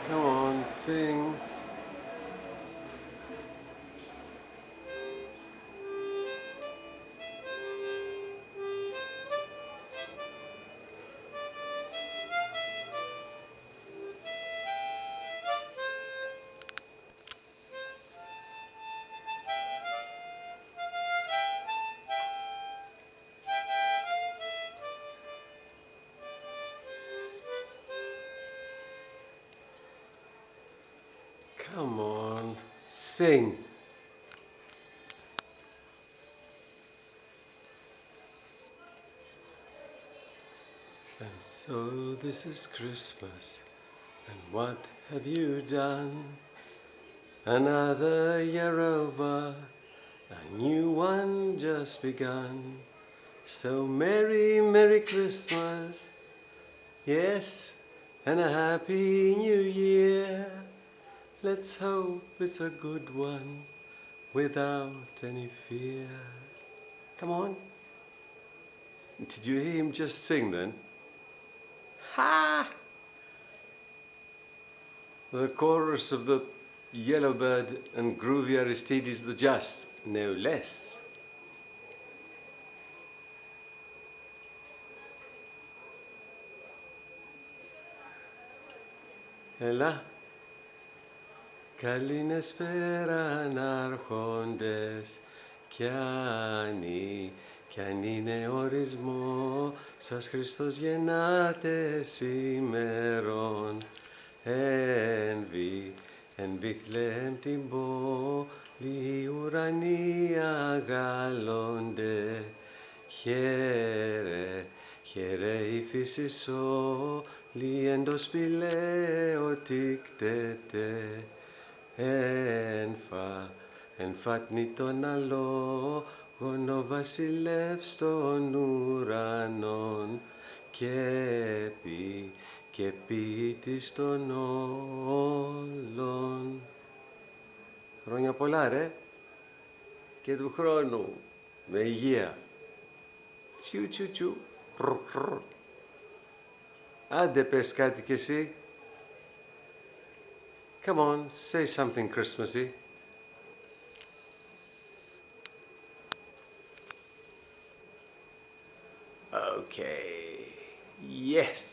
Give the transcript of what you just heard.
Come on, sing. Come on, sing. And so this is Christmas, and what have you done? Another year over, a new one just begun. So merry, merry Christmas, yes, and a happy new year. Let's hope it's a good one, without any fear. Come on. Did you hear him just sing then? Ha! The chorus of the Yellowbird and Groovy Aristides the Just, no less. Έλα. Καληνεσπέρα άρχοντες κι αν είναι ορισμό σας Χριστός γεννάτε σήμερον εν Βιθλεέμ την πόλη ουρανοί αγάλλονται χαίρε, χαίρε η φύσης όλη εν το σπηλαίο τικτέτε εν φάτνη των αλόγων ο βασιλεύς των ουρανών και ποιητής των όλων. Χρόνια πολλά ρε και του χρόνου με υγεία. Τσιου τσιου τσιου. Άντε πες κάτι κι εσύ. Come on, say something Christmassy. Okay. Yes.